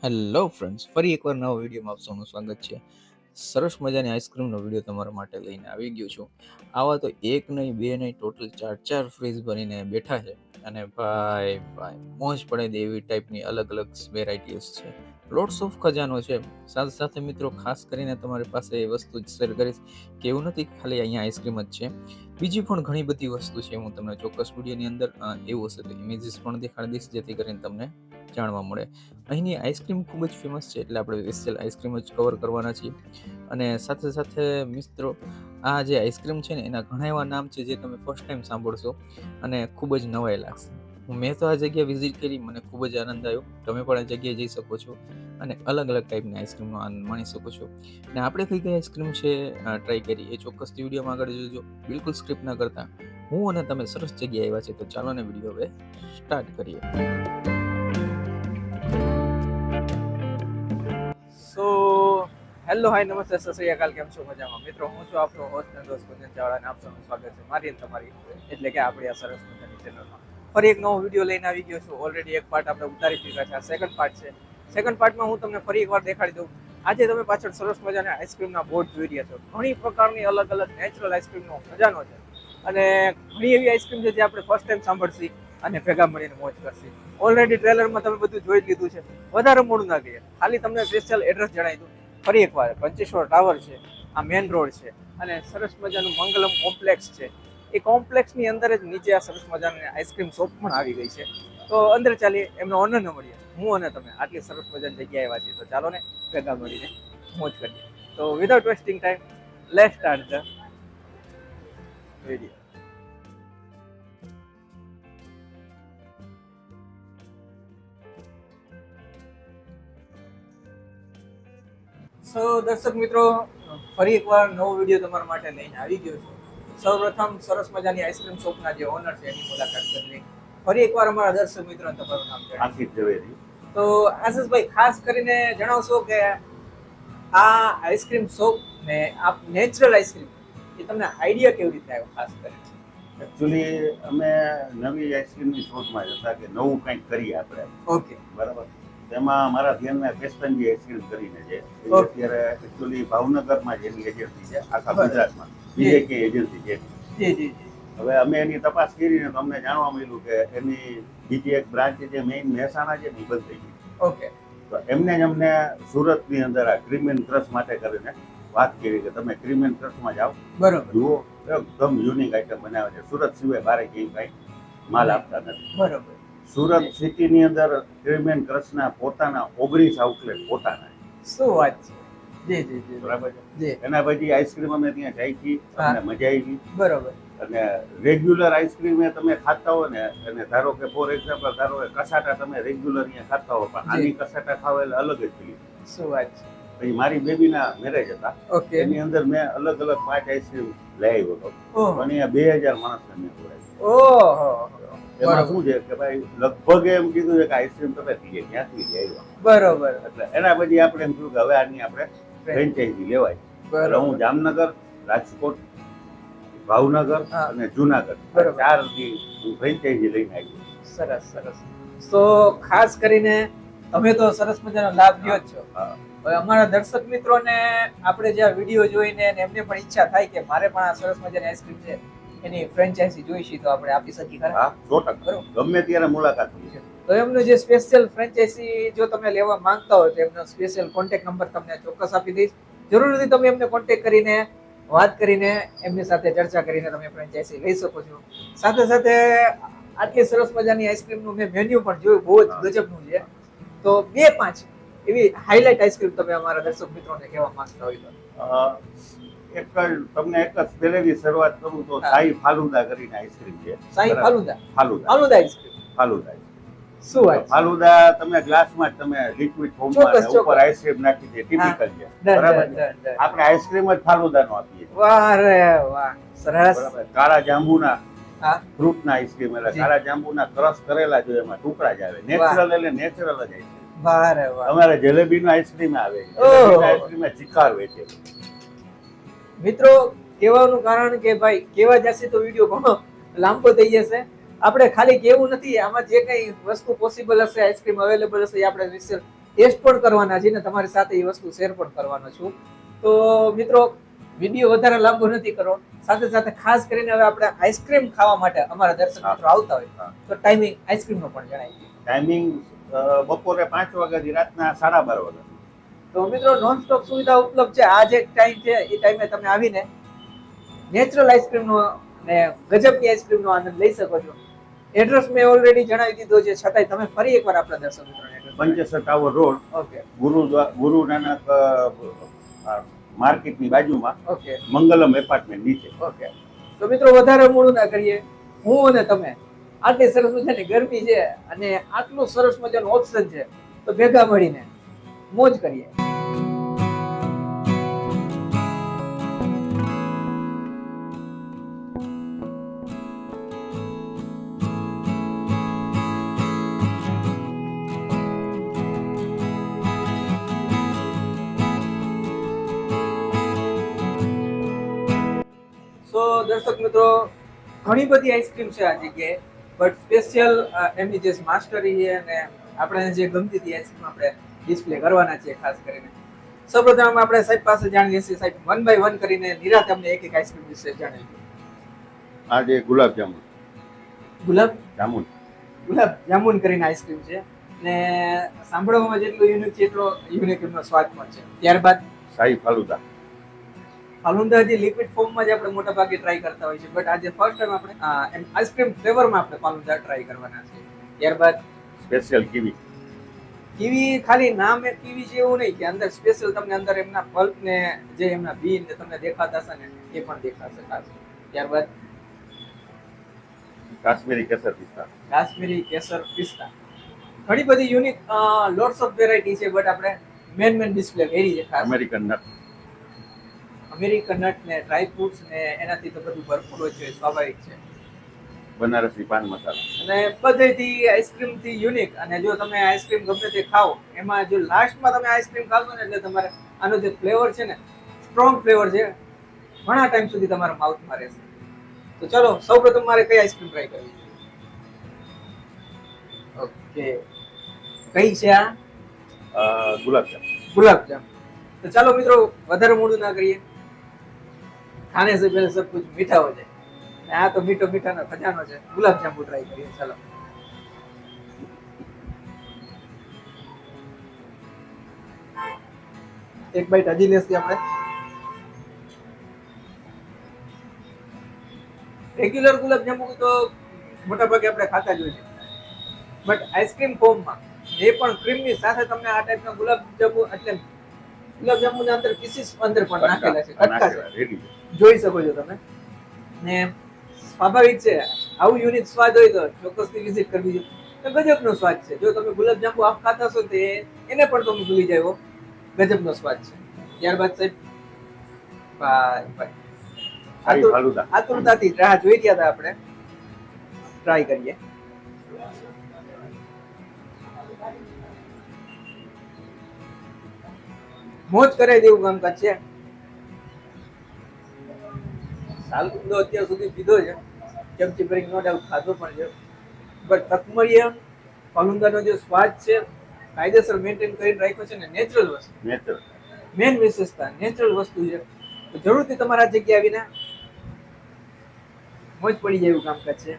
Hello friends, ફરી એકવાર નવા વિડીયોમાં આપ સૌનું સ્વાગત છે. સરસ મજાની આઈસ્ક્રીમનો વિડીયો તમારા માટે લઈને આવી ગયો છું. આવા તો એક નહીં, બે નહીં, ટોટલ ચાર ફ્રીજ ભરીને બેઠા છે. અને ભાઈ મોજ પડે દે એવી ટાઈપની અલગ અલગ વેરાયટીઝ છે. લોટ્સ ઓફ ખજાનો છે. સાથે સાથે મિત્રો, ખાસ કરીને તમારી પાસે એ વસ્તુ જ શેર કરીશ કે એવું નથી ખાલી અહીંયા આઈસ્ક્રીમ જ છે, બીજી પણ ઘણી બધી વસ્તુ છે. હું તમને ચોક્કસ વિડીયોની અંદર એવું હશે તો ઇમેજીસ પણ દેખાડી દઈશ, જેથી કરીને તમને જાણવા મળે. અહીંની આઈસ્ક્રીમ ખૂબ જ ફેમસ છે, એટલે આપણે સ્પેશિયલ આઈસ્ક્રીમ જ કવર કરવાના છીએ. અને સાથે સાથે મિત્રો, આ જે આઈસ્ક્રીમ છે ને, એના ઘણા એવા નામ છે જે તમે ફર્સ્ટ ટાઈમ સાંભળશો અને ખૂબ જ નવાઈ લાગશે. મેં તો આ જગ્યા વિઝિટ કરી, મને ખૂબ જ આનંદ આવ્યો. તમે પણ આ જગ્યાએ જઈ શકો છો અને અલગ અલગ ટાઈપની આઈસ્ક્રીમનો આનંદ માણી શકો છો. અને આપણે કઈ કઈ આઈસ્ક્રીમ છે ટ્રાય કરી એ ચોક્કસથી વિડીયોમાં આગળ જોજો. બિલકુલ સ્ક્રિપ્ટ ના કરતા હું અને તમે સરસ જગ્યાએ આવ્યા છે, તો ચાલો ને વિડીયો હવે સ્ટાર્ટ કરીએ. સો હેલો, હાય, નમસ્તે, સત શ્રી અકાલ. કેમ છો? મજામાં મિત્રો? હું છું આપણો હોસ્ટ અને દોસ્ત કુંજન ચાવડા, અને આપ સૌનું સ્વાગત છે મારી અને તમારી, એટલે કે આપણી આ સરસ મજાની ચેનલમાં. ફરી એક નવો વિડીયો લઈને આવી ગયો છું. ઓલરેડી એક પાર્ટ આપણે ઉતારી ચૂક્યા છે, આ સેકન્ડ પાર્ટ છે. સેકન્ડ પાર્ટમાં હું તમને ફરી એકવાર દેખાડી દઉં. આજે તમે પાછળ સરસ મજાના આઈસ્ક્રીમના બોર્ડ જોઈ રહ્યા છો. ઘણી પ્રકારની અલગ અલગ નેચરલ આઈસ્ક્રીમનો ખજાનો છે, અને ઘણી એવી આઈસ્ક્રીમ છે જે આપણે ફર્સ્ટ ટાઈમ સાંભળશી અને ભેગા મળીને મોજ કરશી. ઓલરેડી ટ્રેલરમાં તમે બધું જોઈ લીધું છે, વધારે મોડું ના કહીએ. ખાલી તમને સ્પેશિયલ એડ્રેસ જણાવી દઉં ફરી એકવાર. પંચેશ્વર ટાવર છે, આ મેન રોડ છે, અને સરસ મજાનું મંગલમ કોમ્પ્લેક્સ છે. એ કોમ્પ્લેક્સની અંદર જ નીચે આ સરસ મજાની આઈસ્ક્રીમ શોપ પણ આવી ગઈ છે. તો અંદર ચાલીએ, એમનો ઓનરને મળીએ. હું અને તમે આટલી સરસ મજાની જગ્યાએ આવ્યા છીએ, તો ચાલો ને ભેગા મળીને મોજ કરીએ. તો without wasting time, let's start the video. So દર્શક મિત્રો, ફરી એકવાર નવો વિડીયો તમારા માટે લઈને આવી ગયો છું. સૌપ્રથમ સરસ મજાની આઈસ્ક્રીમ શોપના જે ઓનર છે એની મુલાકાત કરી. ફરી એકવાર અમારા દર્શક મિત્રો, તમારું નામ છે? આશિષ ઝવેરી. તો આશિષભાઈ, ખાસ કરીને જણાવશો કે આ આઈસ્ક્રીમ શોપ ને આ નેચરલ આઈસ્ક્રીમ, એ તમને આઈડિયા કેવી રીતે આવ્યો? ખાસ કરીને એકચ્યુઅલી અમે નવી આઈસ્ક્રીમની શોધમાં જ હતા કે નવું કંઈક કરીએ આપણે. ઓકે, બરાબર. તેમાં મારા ધ્યાનમાં પેસ્ટનજી આઈસ્ક્રીમ કરીને છે. એ અત્યારે એકચ્યુઅલી ભાવનગરમાં જ એની એજન્સી છે, આખા ગુજરાતમાં BJK એજન્સી છે. જી જી જી. હવે અમે એની તપાસ કરીને તો અમને જાણવા મળ્યું કે એની બીજી એક બ્રાન્ચ જે મેઇન મહેસાણા છે ને, એ બંધ થઈ ગઈ. ઓકે. તો એમને જ અમને સુરતની અંદર આ ક્રીમ એન્ડ ક્રશ માટે કરીને વાત કરી કે તમે ક્રીમ એન્ડ ક્રશમાં જાઓ, બરોબર. જુઓ, એકદમ યુનિક આઈટમ બનાવે છે. સુરત સિવાય બારે ક્યાંય કાંઈ માલ આપતા નથી. બરોબર. સુરત સિટીની અંદર ક્રીમ એન્ડ ક્રશના પોતાના 19 આઉટલેટ પોતાના. શું વાત છે! જી જી જી. બરાબર છે. જી. એના પછી આઈસ્ક્રીમ અમે ત્યાં ચાખી, અમને મજા આવી. બરોબર. અને રેગ્યુલર આઈસ્ક્રીમ એ તમે ખાતા હો ને, અને ધારો કે ફોર એક્ઝામ્પલ, ધારો કે કસાટા તમે રેગ્યુલર અહીંયા ખાતા હો, પણ આની કસાટા ખાવા એટલે અલગ જ ફીલિંગ. શું વાત છે! પછી મારી બેબીના મેરેજ હતા, ઓકે. એની અંદર મેં અલગ અલગ 5 આઈસ્ક્રીમ લઈ આવ્યો હતો, ઓહો. પણ અહીંયા 2000 માણસને મેં ખવડાવી. ઓહો. એમાં શું છે કે ભાઈ લગભગ એમ કીધું છે કે આઈસ્ક્રીમ તમે પીએ ક્યાંથી લઈ આવ્યા. બરોબર. એટલે એના પછી આપણે એમ થયું કે હવે આની આપણે ફ્રેન્ચાઇઝી લેવાય. એટલે હું જામનગર, રાજકોટ, ભાવનગર અને જુનાગઢ, બરોબર, 4 થી હું ફ્રેન્ચાઇઝી લઈને આવ્યો. સરસ સરસ. તો ખાસ કરીને તમે તો સરસ મજાનો લાભ લ્યો જ છો. હા. હવે અમારા દર્શક મિત્રોને આપણે જે આ વિડીયો જોઈને એમને પણ ઈચ્છા થાય કે મારે પણ આ સરસ મજાની આઈસ્ક્રીમ છે એની ફ્રેન્ચાઇઝી જોઈશી, તો આપણે આપી શકીએ ખરા? હા, 100%. ગમે ત્યારે મુલાકાત લઈએ. તો એમનું જે સ્પેશિયલ ફ્રેન્ચાઇઝી જો તમે લેવા માંગતા હોય તો એમનો સ્પેશિયલ કોન્ટેક્ટ નંબર તમને ચોક્કસ આપી દઈશ. જરૂર નથી તમે એમને કોન્ટેક્ટ કરીને વાત કરીને એમની સાથે ચર્ચા કરીને તમે ફ્રેન્ચાઇઝી લઈ શકો છો. સાથે સાથે આટલી સરસ મજાની આઈસ્ક્રીમનું મેં મેન્યુ પણ જોયું, બહુ જ ગજબનું છે. તો 2-5 એવી હાઇલાઇટ આઈસ્ક્રીમ તમે અમારા દર્શક મિત્રોને કહેવા માંગતા હોય તો? તમને એક જ પહેલેથી શરૂઆત કરું તો સાઈ ફાલુદા કરીને આઈસ્ક્રીમ છે. સાઈ ફાલુદા. ફાલુદા. ફાલુદા આઈસ્ક્રીમ. ફાલુદા. શું વાત છે! ફાલુદા તમે ગ્લાસમાં જ તમે લિક્વિડ ફોર્મમાં ચોક્કસ, ઉપર આઈસ્ક્રીમ નાખી દે, ટિપિકલ છે. બરાબર છે. આપણે આઈસ્ક્રીમ જ ફાલુદાનો આપીએ. વાહ રે વાહ, સરસ. બરાબર. કાળા જાંબુના હા, ફ્રૂટના આઈસ્ક્રીમ, એટલે જી. કાળા જાંબુના ક્રશ કરેલા જો એમાં ટુકડા જ આવે. નેચરલ એટલે નેચરલ જ આઈસ્ક્રીમ. વાહ રે વાહ. તમારે જલેબીનો આઈસ્ક્રીમ આવે, ઓહો. જલેબીના આઈસ્ક્રીમ ચિકાર વેચે. મિત્રો, કહેવાનું કારણ કે ભાઈ કેવા જશે તો વિડીયો ઘણો લાંબો થઈ જશે. આપણે ખાલી કેવું નથી, આમાં જે કઈ વસ્તુ પોસિબલ હશે, આઈસ્ક્રીમ અવેલેબલ હશે, એ આપણે ટેસ્ટ પણ કરવાના છીએ ને તમારી સાથે એ વસ્તુ શેર પણ કરવાનો છું. તો મિત્રો વિડીયો વધારે લાંબો નથી કરવો, સાથે સાથે ખાસ કરીને હવે આપણે આઈસ્ક્રીમ ખાવા માટે અમારા દર્શક મિત્રો આવતા હોય તો ટાઈમિંગ આઈસ્ક્રીમનો પણ જણાવી દઈએ. ટાઈમિંગ બપોરે 5 વાગ્યાથી રાતના 12:30 વાગ્યા. તો મિત્રો નોન સ્ટોપ સુવિધા ઉપલબ્ધ છે. આ જે ટાઈમ છે એ ટાઈમે તમે આવીને નેચરલ આઈસ્ક્રીમનો ને ગજબની આઈસ્ક્રીમનો આનંદ લઈ શકો છો. એડ્રેસ મેં ઓલરેડી જણાવી દીધો છે, છતાંય તમે ફરી એકવાર આપણા દર્શક મિત્રોને address. પંચેસર tower road, okay Guru Nanak માર્કેટની બાજુમાં, ઓકે મંગલમ એપાર્ટમેન્ટ નીચે. ઓકે. તો મિત્રો વધારે મોડું ના કરીએ, હું અને તમે આટલી સરસ મજાની ગરમી છે અને આટલું સરસ મજાનું ઓપ્શન છે, તો ભેગા મળીને મોજ કરીએ. સો દર્શક મિત્રો, ઘણી બધી આઈસ્ક્રીમ છે આ જગ્યાએ, બટ સ્પેશિયલ એમની જે માસ્ટરી છે અને આપણે જે ગમતી હતી આઈસ્ક્રીમ આપણે ડિસ્પ્લે કરવાના છીએ ખાસ કરીને. સૌપ્રથમ આપણે સાહેબ પાસે જાણી લઈશું. સાહેબ 1 by 1 કરીને નિરાતે અમને એક એક આઈસ્ક્રીમ વિશે જણાવી. આ જે ગુલાબ જામુન ગુલાબ જામુન કરીને આઈસ્ક્રીમ છે ને સાંભળવામાં જેટલું યુનિક છે એટલો યુનિક એમનો સ્વાદ પણ છે. ત્યારબાદ શાહી ફાલુદા. ફાલુદા જે લિક્વિડ ફોર્મમાં જ આપણે મોટા ભાગે ટ્રાય કરતા હોય છે, બટ આજે ફર્સ્ટ ટાઈમ આપણે આઈસ્ક્રીમ ફ્લેવરમાં આપણે ફાલુદા ટ્રાય કરવાના છે. ત્યારબાદ સ્પેશિયલ કીવી. કીવી ખાલી નામ એ કીવી છે એવું નહીં કે અંદર સ્પેશિયલ તમને અંદર એમના પલ્પ ને જે એમના બીન ને તમને દેખાતા હશે ને એ પણ દેખાશે ખાસ. ત્યારબાદ કાશ્મીરી કેસર પિસ્તા. કાશ્મીરી કેસર પિસ્તા. ઘણી બધી યુનિક લોટ્સ ઓફ વેરાયટી છે, બટ આપણે મેન ડિસ્પ્લે કરી છે ખાસ. American nut. અમેરિકન નટ ને ડ્રાય ફ્રૂટ્સ ને એનાથી તો બધું ભરપૂર હોય છે, સ્વાભાવિક છે. બનારસી પાન મસાલા. અને બધેથી આઈસ્ક્રીમ થી યુનિક. અને જો તમે આઈસ્ક્રીમ ગમે તે ખાઓ, એમાં જો લાસ્ટમાં તમે આઈસ્ક્રીમ ખાશો ને એટલે તમારે આનો જે ફ્લેવર છે ને, સ્ટ્રોંગ ફ્લેવર છે, ઘણા ટાઈમ સુધી તમારા માઉથમાં રહેશે. તો ચલો સૌપ્રથમ મારે કઈ આઈસ્ક્રીમ ટ્રાય કરવી છે? ઓકે, કઈ છે આ? ગુલાબજામ. ગુલાબજામ. તો ચાલો મિત્રો વધારે મોડું ના કરીએ, ખાને સે પહેલે સબ કુછ મીઠા હો જાય. આ તો મીઠો મીઠાનો ખજાનો છે. ગુલાબજાંબુ ટ્રાય કરીએ. ચાલો. એક બાઈટ હજી લેસી આપણે. રેગ્યુલર ગુલાબજાંબુ તો મોટા ભાગે આપણે ખાતા જ હોય છે, બટ આઈસ્ક્રીમ ફોર્મમાં એ પણ ક્રીમની સાથે તમને આ ટાઈપના ગુલાબજાંબુ, એટલે ગુલાબજાંબુના અંદર પીસીસ અંદર પણ નાખેલા છે, કટકા છે, જોઈ શકો છો તમે. ને સ્વાભાવિક છે, આવું યુનિક સ્વાદ હોય તો ચોક્કસથી વિઝિટ કરવી જોઈએ. ગજબનો સ્વાદ છે. જો તમે ગુલાબજાંબુ આપ ખાતા હશો તો એને પણ તમે ભૂલી જાવ, ગજબનો સ્વાદ છે. ત્યારબાદ સાહેબ આતુરતાથી રાહ જોઈ રહ્યા હતા આપણે, ટ્રાય કરીએ. મોજ કરાય દેવું કામકાજ છે. સાલકુંડો અત્યાર સુધી પીધો છે, ચમચી ભરી નો ડાઉટ ખાધો પણ છે, બટ તકમરિયા ફાલુદાનો જે સ્વાદ છે કાયદેસર મેન્ટેન કરીને રાખ્યો છે ને, નેચરલ વસ્તુ, મેન વિશેષતા નેચરલ વસ્તુ છે. તો જરૂરથી તમારા જગ્યાએ આવીને મોજ પડી જાય એવું કામકાજ છે.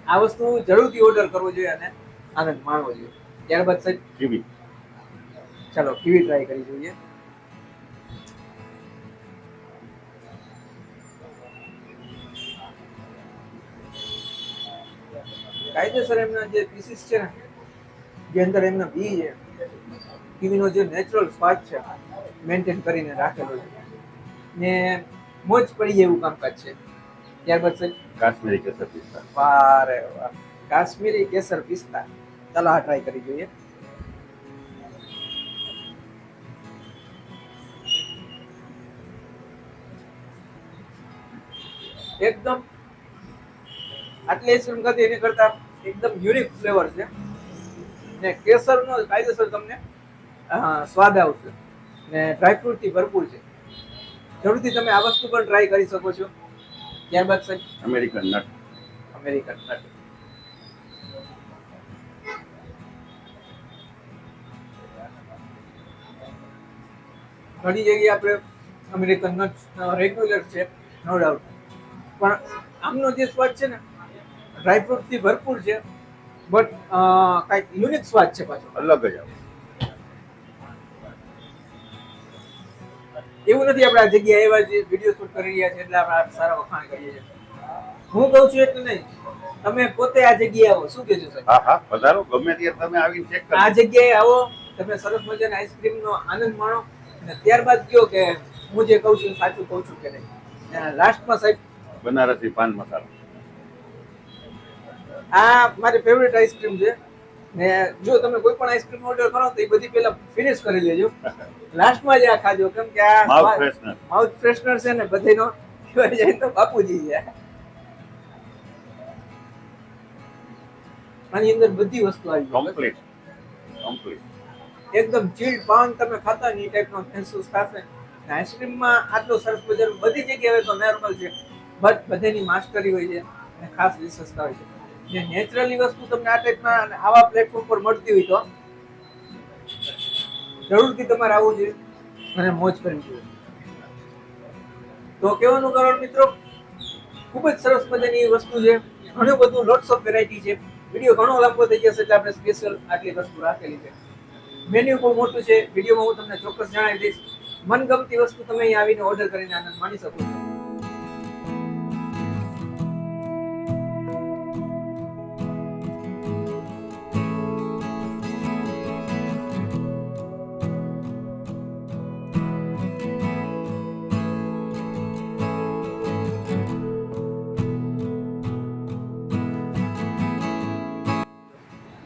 આ વસ્તુ જરૂરથી ઓર્ડર કરવો જોઈએ અને આનંદ માણવો જોઈએ. ત્યારબાદ સાહેબ કીવી. ચાલો કીવી ટ્રાય કરી જોઈએ. કાયદેસર એમના જે પીસીસ છે ને, જે અંદર એમના બી છે, કીવીનો જે નેચરલ સ્વાદ છે મેન્ટેન કરીને રાખેલો છે ને મોજ પડી જાય એવું કામકાજ છે. ત્યારબાદ સાહેબ કાશ્મીરી કેસર પિસ્તા. વાહ રે વાહ, કાશ્મીરી કેસર પિસ્તા. ચાલો આ ટ્રાય કરી જોઈએ. એકદમ આટલી આઈસ્ક્રીમ ખાધી એની કરતા એકદમ યુનિક ફ્લેવર છે ને કેસરનો કાયદેસર તમને સ્વાદ આવશે ને ડ્રાયફ્રૂટ થી ભરપૂર છે. જરૂરથી તમે આ વસ્તુ પણ ટ્રાય કરી શકો છો. ત્યારબાદ સાહેબ અમેરિકન નટ. American nut. ઘણી જગ્યાએ આપણે અમેરિકન નટ્સ રેગ્યુલર છે, નો ડાઉટ, પણ આમનો જે સ્વાદ છે ને ડ્રાયફ્રૂટ થી ભરપૂર છે, બટ કાંઈક યુનિક સ્વાદ છે પાછો. અલગ જ આવે. એવું નથી આપણે આ જગ્યાએ એવા જે વિડીયો શૂટ કરી રહ્યા છે એટલે આપણે આ સારા વખાણ કરીએ છીએ. હું કહું છું એટલે નહીં, તમે પોતે આ જગ્યાએ આવો. શું કહેજો સાહેબ? હા હા, પધારો, ગમે ત્યારે તમે આવીને ચેક આ કરો. જગ્યાએ આવો, તમે સરસ મજાની આઈસ્ક્રીમ નો આનંદ માણો અને ત્યારબાદ કહો કે હું જે કહું છું સાચું કહું છું કે નહીં. લાસ્ટમાં સાહેબ, બનારસી પાન મસાલો. આ મારી ફેવરેટ આઈસ્ક્રીમ છે ને જો તમે કોઈ પણ આઈસ્ક્રીમ ઓર્ડર કરો તો એ બધી પહેલા ફિનિશ કરી લેજો, લાસ્ટમાં જ આ ખાજો, કેમ કે આ માઉથ ફ્રેશનર. માઉથ ફ્રેશનર છે ને બધાનો કહેવાય જાય તો બાપુજી છે. આની અંદર બધી વસ્તુ આવી ગઈ. Complete complete. એકદમ ચીલ્ડ પાન તમે ખાતા ને એ ટાઈપનો મહેસૂસ થશે. આઈસ્ક્રીમમાં આટલો સરસ મજાનું બધી જગ્યાએ તો નોર્મલ છે, બટ બધાની માસ્ટરી હોય છે અને ખાસ વિશેષતા હોય છે. જે નેચરલી વસ્તુ તમને આ ટાઈપના અને આવા પ્લેટફોર્મ પર મળતી હોય તો જરૂરથી તમારે આવવું જોઈએ અને મોજ કરવી જોઈએ. તો કહેવાનું કારણ મિત્રો, ખૂબ જ સરસ મજાની વસ્તુ છે, ઘણું બધું લોટ્સ ઓફ વેરાયટી છે. વિડીયો ઘણો લાંબો થઈ જશે એટલે આપણે સ્પેશિયલ આટલી વસ્તુ રાખેલી છે. મેન્યુ બહુ મોટું છે, વિડીયોમાં હું તમને ચોક્કસ જણાવી દઈશ. મનગમતી વસ્તુ તમે અહીં આવીને ઓર્ડર કરીને આનંદ માણી શકો છો.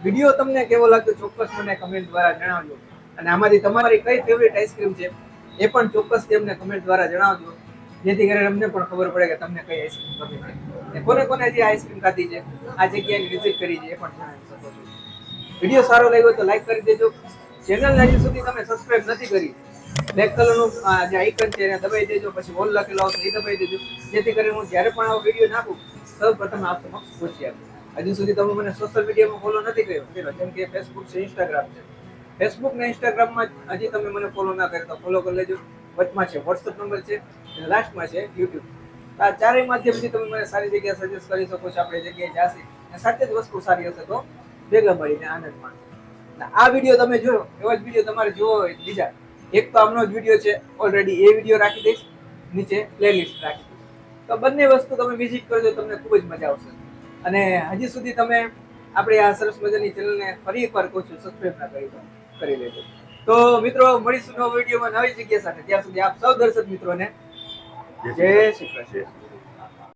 વિડીયો તમને કેવો લાગ્યો ચોક્કસ મને કમેન્ટ દ્વારા જણાવજો, અને આમાંથી તમારી કઈ ફેવરેટ આઈસ્ક્રીમ છે એ પણ ચોક્કસથી અમને કમેન્ટ દ્વારા જણાવજો, જેથી કરીને અમને પણ ખબર પડે કે તમને કઈ આઈસ્ક્રીમ ગમે છે અને કોને કોને જે આઈસ્ક્રીમ ખાધી છે, આ જગ્યાની વિઝિટ કરી છે એ પણ જણાવી શકો છો. વિડીયો સારો લાગ્યો તો લાઈક કરી દેજો. ચેનલને હજી સુધી તમે સબસ્ક્રાઇબ નથી કરી, બ્લેક કલરનું જે આઇકન છે એને દબાઈ દેજો, પછી ઓલ લખેલો આવશે એ દબાઈ દેજો, જેથી કરીને હું જ્યારે પણ આવો વિડીયો નાખું સૌપ્રથમ આપ સમક્ષ પહોંચી આપું. હજુ સુધી તમે મને સોશિયલ મીડિયામાં ફોલો નથી કર્યો, જેમ કે ફેસબુક છે, ઇન્સ્ટાગ્રામ છે. ફેસબુક ને ઇન્સ્ટાગ્રામમાં હજી તમે મને ફોલો ના કરતા ફોલો કરી લેજો. વચમાં છે વોટ્સઅપ નંબર છે અને લાસ્ટમાં છે યુટ્યુબ. આ ચારેય માધ્યમથી તમે મને સારી જગ્યાએ સજેસ્ટ કરી શકો છો. આપણે જગ્યાએ જાસી અને સાચે જ વસ્તુ સારી હશે તો ભેગા મળીને આનંદ માણો. આ વિડીયો તમે જોયો એવા જ વિડીયો તમારે જોવો હોય બીજા, એક તો આમનો જ વિડીયો છે ઓલરેડી, એ વિડીયો રાખી દઈશ, નીચે પ્લેલિસ્ટ રાખી દઈશ. તો બંને વસ્તુ તમે વિઝિટ કરજો, તમને ખૂબ જ મજા આવશે. અને હજી સુધી તમે આપણે આ સરસ મજાની ચેનલને ફરી એકવાર કહું છું સબસ્ક્રાઇબ ના કરી લેજો. તો મિત્રો મળીશું નવા વિડીયોમાં નવી જગ્યા સાથે. ત્યાં સુધી આપ સૌ દર્શક મિત્રોને જય શ્રી કૃષ્ણ.